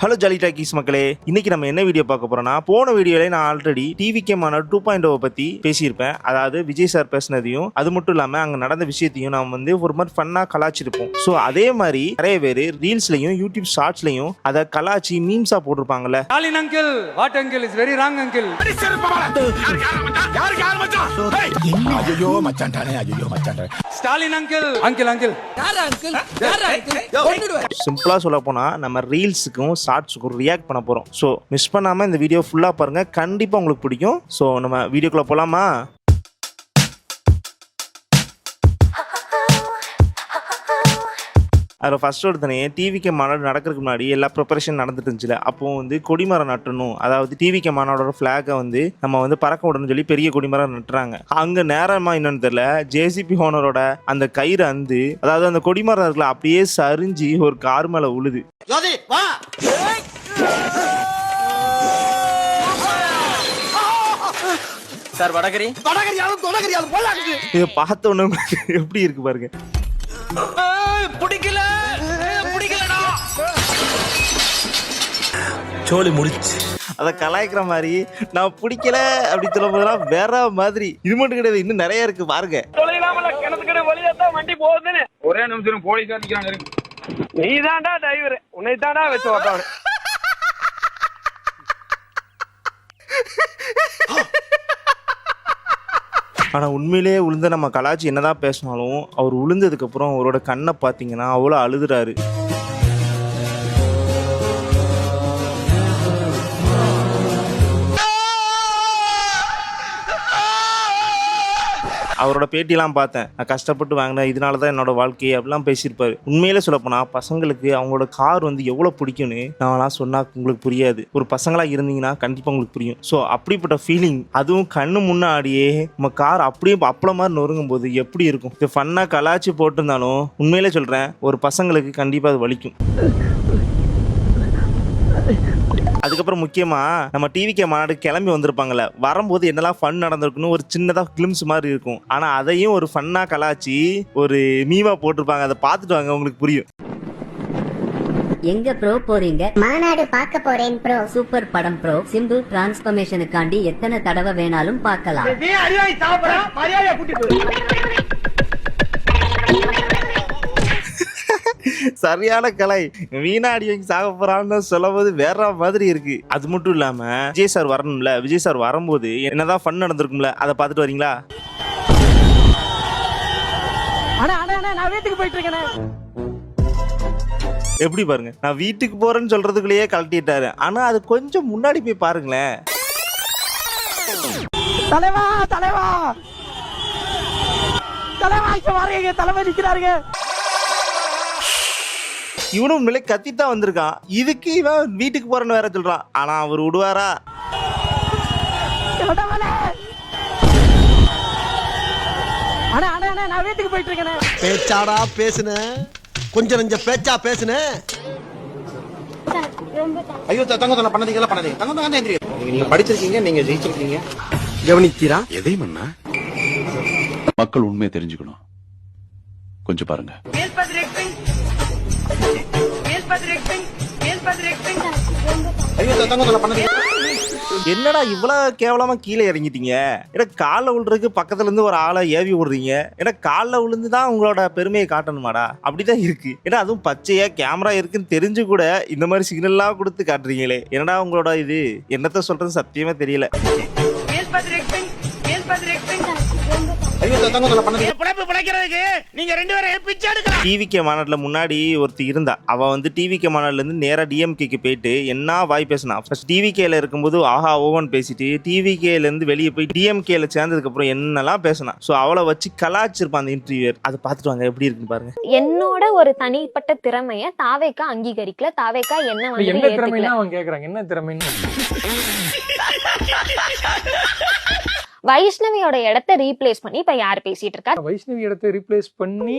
Hello jolly talkies மக்களே, இன்னைக்கு நம்ம என்ன வீடியோ பார்க்க போறோம்னா, போன வீடியோல நான் ஆல்ரெடி டிவிகே மாநாடு 2.0 பத்தி பேசியிருப்பேன். அதாவது விஜய் சார் பேசினதையும் அது மட்டும் இல்லாம அங்க நடந்த விஷயத்தையும் நாம் வந்து ஒரு மாதிரி ஃபன்னா கலாச்சிருப்போம். ஸோ அதே மாதிரி நிறைய பேர் ரீல்ஸ்லையும் யூடியூப் ஷார்ட்ஸ்லையும் அதை கலாச்சி மீம்ஸா போட்டிருப்பாங்கல்ல. Stalin uncle, what uncle is very wrong uncle. ஐயோ மச்சான்டானே, ஐயோ மச்சான்டா. ஸ்டாலின் அங்கிள், அங்கிள் அங்கிள் யாரா அங்கிள், யாரா அங்கிள் கொன்னுடுவேன். சிம்பிளா சொல்ல போனா நம்ம ரீல்ஸுக்கும் ஷார்ட்ஸுக்கும் ரியாக்ட் பண்ண போறோம். ஸோ மிஸ் பண்ணாம இந்த வீடியோ ஃபுல்லா பாருங்க, கண்டிப்பா உங்களுக்கு பிடிக்கும். ஸோ நம்ம வீடியோக்குள்ள போலாமா? அதில் ஃபர்ஸ்ட் ஒருத்தனே டிவிகே மாநாடு நடக்கிறதுக்கு முன்னாடி எல்லா ப்ரிப்பரேஷன் நடந்துட்டு இருந்துச்சுல. அப்போ வந்து கொடிமரம் நட்டணும், அதாவது டிவிகே மாநாடோட ஃபிளாகை வந்து நம்ம வந்து பறக்க விடணும்னு சொல்லி பெரிய கொடிமரம் நட்டுறாங்க. அங்கே நேரமா என்னன்னு தெரியல, ஜேசிபி ஓனரோட அந்த கயிறு அந்து, அதாவது அந்த கொடிமரம் இருக்குல்ல அப்படியே சரிஞ்சு ஒரு கார் மேலே உழுது. சார் வடகரி வடகரியாலும் தொடகரியாலும் போலாக்குது. இதை பார்த்த உடனே எப்படி இருக்கு பாருங்க. பிடிக்கல பிடிக்கலடா. சோலி முடிச்சு அதை கலாய்க்கிற மாதிரி நான் பிடிக்கல அப்படி சொல்லும் போதெல்லாம் வேற மாதிரி. இது மட்டும் கிடையாது, இன்னும் நிறைய இருக்கு பாருங்க. கிணத்துக்கிட்ட வழியாத்தான் வண்டி போகுதுன்னு ஒரே நிமிஷம் போலீஸா நிக்கிறாங்க. நீ தாண்டா டிரைவர், உன்னை தாண்டா வச்சு ஓட்டாரு. ஆனால் உண்மையிலேயே உளுந்த நம்ம கலாச்சி என்னதான் பேசினாலும் அவர் உளுந்ததுக்கு அப்புறம் அவரோட கண்ணை பார்த்தீங்கன்னா அவ்வளோ அழுதுறாரு. அவரோட பேட்டியெல்லாம் பார்த்தேன். நான் கஷ்டப்பட்டு வாங்கினேன், இதனால தான் என்னோட வாழ்க்கையை அப்படிலாம் பேசியிருப்பாரு. உண்மையிலே சொல்லப்போனால் பசங்களுக்கு அவங்களோட கார் வந்து எவ்வளோ பிடிக்கும்னு நான்லாம் சொன்னால் உங்களுக்கு புரியாது. ஒரு பசங்களாக இருந்தீங்கன்னா கண்டிப்பாக உங்களுக்கு புரியும். ஸோ அப்படிப்பட்ட ஃபீலிங், அதுவும் கண்ணு முன்னாடியே நம்ம கார் அப்படியே அப்பள மாதிரி நொறுங்கும் போது எப்படி இருக்கும். இது ஃபன்னாக கலாச்சி போட்டிருந்தாலும் உண்மையிலே சொல்கிறேன், ஒரு பசங்களுக்கு கண்டிப்பாக அது வலிக்கும். அதுக்கப்புறம் முக்கியமாக நம்ம டிவிகே மாநாடு கிளம்பி வந்திருப்பாங்கல்ல, வரும்போது என்னெல்லாம் ஃபன் நடந்திருக்குன்னு ஒரு சின்னதாக கிளிம்ஸ் மாதிரி இருக்கும். ஆனால் அதையும் ஒரு ஃபன்னாக கலாச்சி ஒரு மீமா போட்டிருப்பாங்க. அதை பார்த்துட்டு வாங்க, உங்களுக்கு புரியும். எங்க ப்ரோ போறீங்க? மாநாடு பார்க்க போறேன் ப்ரோ. சூப்பர் படம் ப்ரோ. சிம்பிள் டிரான்ஸ்ஃபர்மேஷனுக்காண்டி எத்தனை தடவை வேணாலும் பார்க்கலாம். சரியான கலை. வீணாடி வாங்கி சாக போறான்னு சொல்லும் போது வேற மாதிரி இருக்கு. அது மட்டும் இல்லாம விஜய் சார் வரணும்ல, விஜய் சார் வரும்போது என்னதான் ஃபன் நடந்திருக்கும்ல, அதை பார்த்துட்டு வரீங்களா? நான் வீட்டுக்கு போயிட்டு இருக்கேன். எப்படி பாருங்க, நான் வீட்டுக்கு போறேன்னு சொல்றதுக்குள்ளேயே கழட்டிட்டாரு. ஆனா அது கொஞ்சம் முன்னாடி போய் பாருங்களேன். தலைவா தலைவா தலைவா இங்க வரீங்க, தலைவா நிக்கிறாருங்க. இவனும் உண்மையிலே கத்தித்தான் வந்திருக்கான். இதுக்கு இவன் வீட்டுக்கு போறேன்னு வேற சொல்றான். ஆனா அவர் விடுவாரா? நான் வீட்டுக்கு போயிட்டு இருக்கேன். பேச்சாடா பேசுன, கொஞ்சம் நெஞ்ச பேச்சா பேசுன. ஐயோ தங்க பண்ணதீங்களா பண்ணதீங்க தங்க தங்க நீங்க படிச்சிருக்கீங்க, நீங்க ஜெயிச்சிருக்கீங்க. கவனிக்கிறா எதை மன்னா மக்கள் உண்மையை தெரிஞ்சுக்கணும். கொஞ்சம் பாருங்க. ஐயோ தங்க பண்ணதீங்க. என்னடா இவ்வளவு கேவலமா கீழே இறங்கிட்டீங்க? ஏன்னா காலில் விழுறதுக்கு பக்கத்துல இருந்து ஒரு ஆளை ஏவி விடுறீங்க. ஏன்னா காலில் விழுந்துதான் உங்களோட பெருமையை காட்டணுமாடா? அப்படிதான் இருக்கு. ஏன்னா அதுவும் பச்சையா கேமரா இருக்குன்னு தெரிஞ்சு கூட இந்த மாதிரி சிக்னல்லாம் கொடுத்து காட்டுறீங்களே. என்னடா உங்களோட இது என்னத்த சொல்றது சத்தியமா தெரியல. டிவிகே மாநாட்டுல முன்னாடி ஒருத்தி இருந்தா. அவ வந்து டிவிகே மாநாடுல இருந்து நேரா டிஎம்கேக்கு போயிட்டு என்ன வாய் பேசினா. ஃபர்ஸ்ட் டிவிகேல இருக்கும்போது ஆஹா ஓவன் பேசிட்டு டிவிகேல இருந்து வெளியே போய் டிஎம்கேல சேர்ந்ததுக்கு அப்புறம் என்னெல்லாம் பேசினா. ஸோ அவளை வச்சு கலாச்சிருப்பான் அந்த இன்டர்வியூர். அதை பார்த்துட்டு வாங்க எப்படி இருக்குன்னு பாருங்க. என்னோட ஒரு தனிப்பட்ட திறமைய தாவேக்கா அங்கீகரிக்கல. தாவேக்கா என்ன திறமைன்னா அவங்க கேக்குறாங்க, என்ன திறமைன்னு. வைஷ்ணவியோட இடத்தை ரீப்ளேஸ் பண்ணி இப்ப யார் பேசிட்டு இருக்கா? வைஷ்ணவி இடத்தை ரீப்ளேஸ் பண்ணி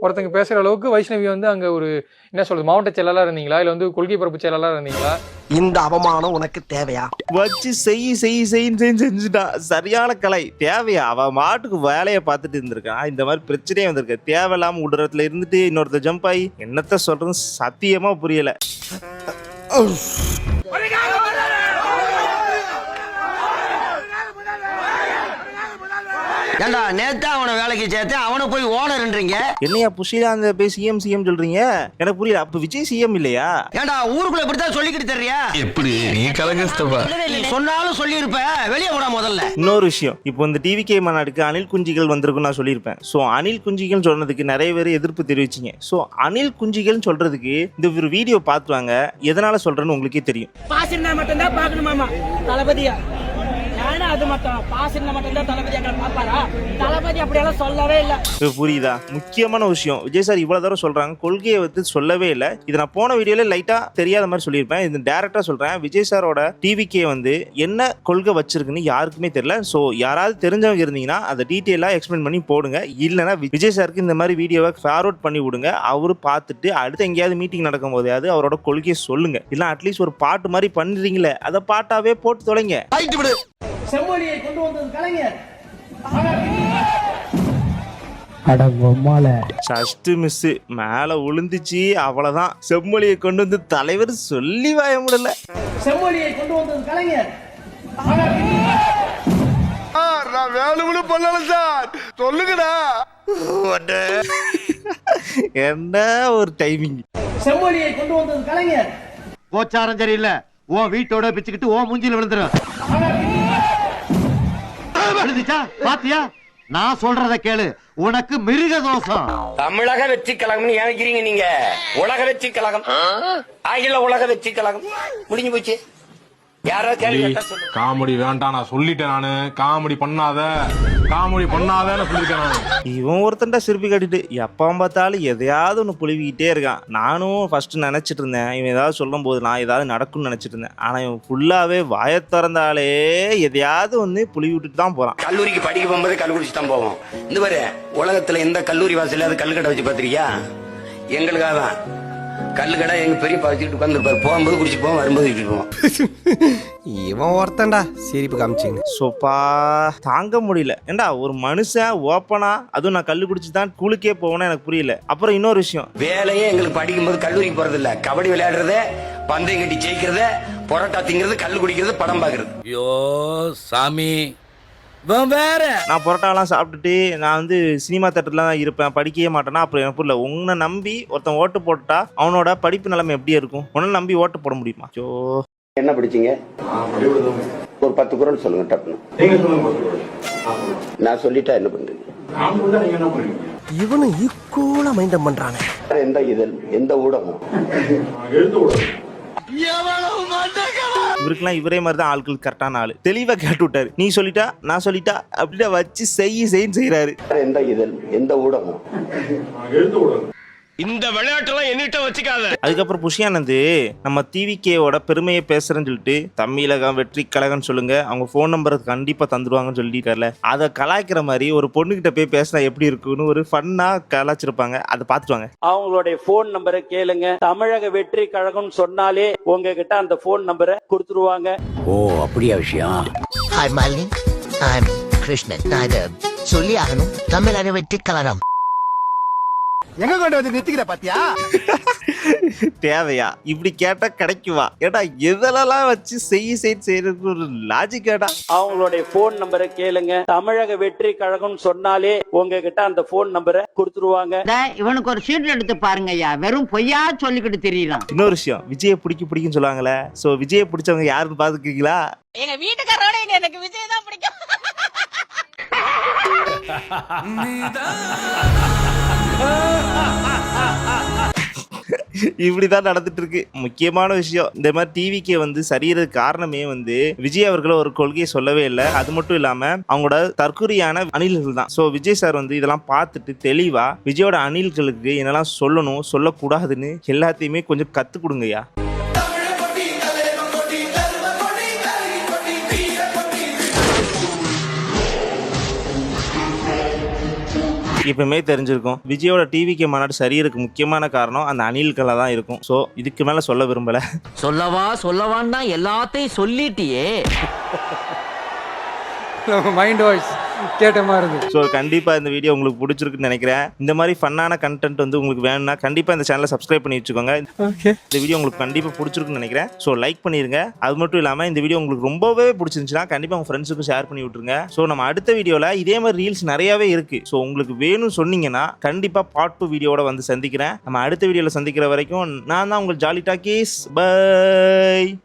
ஒருத்தங்க பேசுற அளவுக்கு வைஷ்ணவி வந்து அங்க ஒரு என்ன சொல்றது, மாவட்ட செயலாளா இருந்தீங்களா, இல்ல வந்து கொள்கை பரப்பு செயலாளா இருந்தீங்களா? இந்த அவமானம் உனக்கு தேவையா? வச்சு செஞ்சுட்டா. சரியான கலை. தேவையா? அவ மாட்டுக்கு வேலையை பார்த்துட்டு இருந்திருக்கான். இந்த மாதிரி பிரச்சனையே வந்திருக்கு. தேவையில்லாம உடறத்துல இருந்துட்டு இன்னொருத்த ஜம்ப் ஆகி என்னத்த சொல்றது சத்தியமா புரியல. ஏண்டா நேத்தா அவனை வேலைக்கு சேர்த்து அவனை போய் ஓனர்ன்றீங்க. என்னையா புஷிலா அந்த போய் சிஎம் சொல்றீங்க? எனக்கு புரியல. அப்ப விஜய் சிஎம் இல்லையா? ஏண்டா ஊருக்குள்ள இப்படித்தான் சொல்லிக்கிட்டு தெரியா? எப்படி நீ கலங்கஸ்தபா நீ சொன்னாலும் சொல்லியிருப்ப, வெளியே போடா முதல்ல. இன்னொரு விஷயம், இப்போ இந்த டிவிகே மாநாடுக்கு அணில் குஞ்சிகள் வந்திருக்குன்னு நான் சொல்லியிருப்பேன். ஸோ அணில் குஞ்சிகள் சொன்னதுக்கு நிறைய பேர் எதிர்ப்பு தெரிவிச்சிங்க. ஸோ அணில் குஞ்சிகள் சொல்றதுக்கு இந்த ஒரு வீடியோ பார்த்துவாங்க. எதனால சொல்றேன்னு உங்களுக்கே தெரியும். பாசினா மட்டும்தான் பார்க்கணுமாமா தளபதியா? ஏன்னா அது மட்டும் பாசினா மட்டும்தான் தளபதி எங்களை பார்ப்பாரா? தளபதி அப்படியெல்லாம் சொல்லவே இல்லை. இப்போ புரியுதா? முக்கியமான விஷயம், விஜய் சார் இவ்வளவு தூரம் சொல்றாங்க, கொள்கையை வந்து சொல்லவே இல்லை. இதை நான் போன வீடியோல லைட்டா தெரியாத மாதிரி சொல்லியிருப்பேன். இது டேரக்டா சொல்றேன். விஜய் சாரோட டிவிகே வந்து என்ன கொள்கை வச்சிருக்குன்னு யாருக்குமே தெரியல. ஸோ யாராவது தெரிஞ்சவங்க இருந்தீங்கன்னா அதை டீட்டெயிலா எக்ஸ்பிளைன் பண்ணி போடுங்க. இல்லைன்னா விஜய் சாருக்கு இந்த மாதிரி வீடியோவை ஃபார்வர்ட் பண்ணி விடுங்க. அவரு பார்த்துட்டு அடுத்து எங்கேயாவது மீட்டிங் நடக்கும் போதையாவது அவரோட கொள்கையை சொல்லுங்க. இல்லை அட்லீஸ்ட் ஒரு பாட்டு மாதிரி பண்ணுறீங்களே, அதை பாட்டாவே போட்டு தொலைங்க. செம்மொழியை கொண்டு வந்தது கலைஞர். ஜஸ்ட் மிஸ் மேல விழுந்துச்சு, அவ்வளவுதான். செம்மொழியை கொண்டு வந்து தலைவர் சொல்லி வாய முடியல. செம்மொழியை கொண்டு வந்தது கலைஞர். நான் வேணும்னு பண்ணல சார், சொல்லுங்கடா. என்ன ஒரு டைமிங். செம்மொழியை கொண்டு வந்தது கலைஞர். போச்சாரம் சரியில்லை, ஓ வீட்டோட பிச்சுக்கிட்டு ஓ மூஞ்சில விழுந்துரும். விழுந்துச்சா பாத்தியா? நான் சொல்றத கேளு, உனக்கு மிருக தோஷம். தமிழக வெற்றி கழகம்னு நினைக்கிறீங்க நீங்க? உலக வெற்றி கழகம், அகில உலக வெற்றி கழகம் முடிஞ்சு போச்சு. யாராவது கேள்வி கேட்டா சொல்லு. காமெடி வேண்டாம், நான் சொல்லிட்டேன். நானு காமெடி பண்ணாதன்னு சொல்லிட்டேன் நானு. இவன் ஒருத்தன்டா சிரிப்பி கட்டிட்டு எப்போ பார்த்தாலும் எதையாவது ஒன்று புழுவிக்கிட்டே இருக்கான். நானும் ஃபர்ஸ்ட் நினைச்சிட்டு இருந்தேன் இவன் ஏதாவது சொல்லும் போது நான் ஏதாவது நடக்கும்னு நினைச்சிட்டு இருந்தேன். ஆனா இவன் ஃபுல்லாவே வாயை திறந்தாலே எதையாவது ஒன்று புழுவி விட்டுட்டு தான் போறான். கல்லூரிக்கு படிக்க போகும்போது கல் குடிச்சு தான் போவோம். இந்த மாதிரி உலகத்துல எந்த கல்லூரி வாசலாவது கல்லுக்கடை வச்சு பாத்திருக்கியா? எங்களுக்காக தான் கல்லுக்கடை. எங்க பெரியப்பா வச்சுக்கிட்டு உட்காந்துருப்பாரு. போகும்போது குடிச்சு போவோம், வரும்போது வச்சுட்டு போவோம். இவன் ஒருத்தன்டா சிரிப்பு காமிச்சிங்க. சோப்பா தாங்க முடியல. ஏண்டா ஒரு மனுஷன் ஓப்பனா அதுவும் நான் கல்லு குடிச்சு தான் கூலுக்கே போவேன்னு எனக்கு புரியல. அப்புறம் இன்னொரு விஷயம், வேலையே எங்களுக்கு படிக்கும்போது கல்லூரிக்கு போறது இல்ல, கபடி விளையாடுறது, பந்தயம் கட்டி ஜெயிக்கிறது, பொரோட்டா திங்கிறது, கல்லு குடிக்கிறது, படம் பாக்குறது. ஐயோ சாமி, வேற நான் பரோட்டாலாம் சாப்பிட்டுட்டு நான் வந்து சினிமா தேட்டர்ல தான் இருப்பேன், படிக்கவே மாட்டேன்னா அப்புறம் எனக்கு புரியல. உன்னை நம்பி ஒருத்தன் ஓட்டு போட்டா அவனோட படிப்பு நிலைமை எப்படி இருக்கும்? உன்னை நம்பி ஓட்டு போட முடியுமா? ஐயோ. என்ன படிச்சீங்க? ஒரு 10 குறள் சொல்லுங்க டப்புனு. நான் சொல்லிட்டா என்ன பண்றீங்க? இவனு ஈக்குவலா மைண்டம் பண்றானே. எந்த இதழ், எந்த ஊடகம்? இவருக்கெல்லாம் இவரே மாதிரி தான் ஆட்கள் கரெக்டான ஆளு. தெளிவா கேட்டு விட்டாரு. நீ சொல்லிட்டா நான் சொல்லிட்டா அப்படின்னா வச்சு செய்யறாரு. எந்த இதழ், எந்த ஊடகம்? இந்த விளையாட்டெல்லாம் என்னிட்ட வச்சுக்காத. அதுக்கப்புறம் புஷியானந்த் நம்ம டிவிகேவோட பெருமையை பேசுறேன்னு சொல்லிட்டு தமிழகம் வெற்றி கழகம்னு சொல்லுங்க, அவங்க போன் நம்பரை கண்டிப்பா தந்துடுவாங்கன்னு சொல்லிட்டார்ல. அதை கலாய்க்கிற மாதிரி ஒரு பொண்ணுகிட்ட போய் பேசினா எப்படி இருக்குன்னு ஒரு ஃபன்னா கலாச்சிருப்பாங்க. அதை பார்த்துவாங்க. அவங்களுடைய போன் நம்பரை கேளுங்க. தமிழக வெற்றி கழகம் சொன்னாலே உங்ககிட்ட அந்த போன் நம்பரை கொடுத்துருவாங்க. ஓ அப்படியா விஷயம்? Hi Malini, I'm Krishnan. நான் இதை சொல்லி ஆகணும். தமிழக வெற்றி கழகம் எங்க கொண்டு வந்து நிறுத்திக்கிற பாத்தியா? தேவையா? இப்படி கேட்டா கிடைக்குவா? ஏடா எதெல்லாம் வச்சு செய்யறதுக்கு ஒரு லாஜிக் கேட்டா. அவங்களுடைய போன் நம்பரை கேளுங்க. தமிழக வெற்றி கழகம் சொன்னாலே உங்ககிட்ட அந்த போன் நம்பரை கொடுத்துருவாங்க. இவனுக்கு ஒரு சீட் எடுத்து பாருங்க ஐயா, வெறும் பொய்யா சொல்லிக்கிட்டு தெரியலாம். இன்னொரு விஷயம், விஜயை பிடிக்குன்னு சொல்லுவாங்களே. சோ விஜயை பிடிச்சவங்க யாருன்னு பாத்துக்கீங்களா? எங்க வீட்டுக்காரோட எனக்கு விஜய் தான் பிடிக்கும். இப்படிதான் நடந்துட்டு இருக்கு. முக்கியமான விஷயம், இந்த மாதிரி டிவிக்கு வந்து சரியறதுக்கு காரணமே வந்து விஜய் அவர்கள் ஒரு கொள்கையை சொல்லவே இல்லை. அது மட்டும் இல்லாம அவங்களோட தற்கொலையான அணில்கள் தான். ஸோ விஜய் சார் வந்து இதெல்லாம் பார்த்துட்டு தெளிவா விஜயோட அணில்களுக்கு என்னெல்லாம் சொல்லணும் சொல்லக்கூடாதுன்னு எல்லாத்தையுமே கொஞ்சம் கத்து கொடுங்கய்யா. இப்பவுமே தெரிஞ்சிருக்கும், விஜயோட டிவிக்கு மாநாடு சரியறதுக்கு முக்கியமான காரணம் அந்த அணில்களை தான் இருக்கும். ஸோ இதுக்கு மேல சொல்ல விரும்பல. சொல்லவான்னா எல்லாத்தையும் சொல்லிட்டியே. மைண்ட் வாய்ஸ் கேட்ட மாதிரி இருக்கு. ஸோ கண்டிப்பாக இந்த வீடியோ உங்களுக்கு பிடிச்சிருக்குன்னு நினைக்கிறேன். இந்த மாதிரி ஃபன்னான கண்டென்ட் வந்து உங்களுக்கு வேணும்னா கண்டிப்பாக இந்த சேனலை சப்ஸ்கிரைப் பண்ணி வச்சுக்கோங்க. ஓகே, இந்த வீடியோ உங்களுக்கு கண்டிப்பாக பிடிச்சிருக்குன்னு நினைக்கிறேன். ஸோ லைக் பண்ணிருங்க. அது மட்டும் இல்லாமல் இந்த வீடியோ உங்களுக்கு ரொம்பவே பிடிச்சிருந்துச்சுன்னா கண்டிப்பாக உங்கள் ஃப்ரெண்ட்ஸுக்கும் ஷேர் பண்ணி விட்டுருங்க. ஸோ நம்ம அடுத்த வீடியோவில் இதே மாதிரி ரீல்ஸ் நிறையாவே இருக்கு. ஸோ உங்களுக்கு வேணும்னு சொன்னீங்கன்னா கண்டிப்பாக பார்ட் 2 வீடியோட வந்து சந்திக்கிறேன். நம்ம அடுத்த வீடியோவில் சந்திக்கிற வரைக்கும் நான் தான் உங்கள் ஜாலி டாக்கீஸ். பை.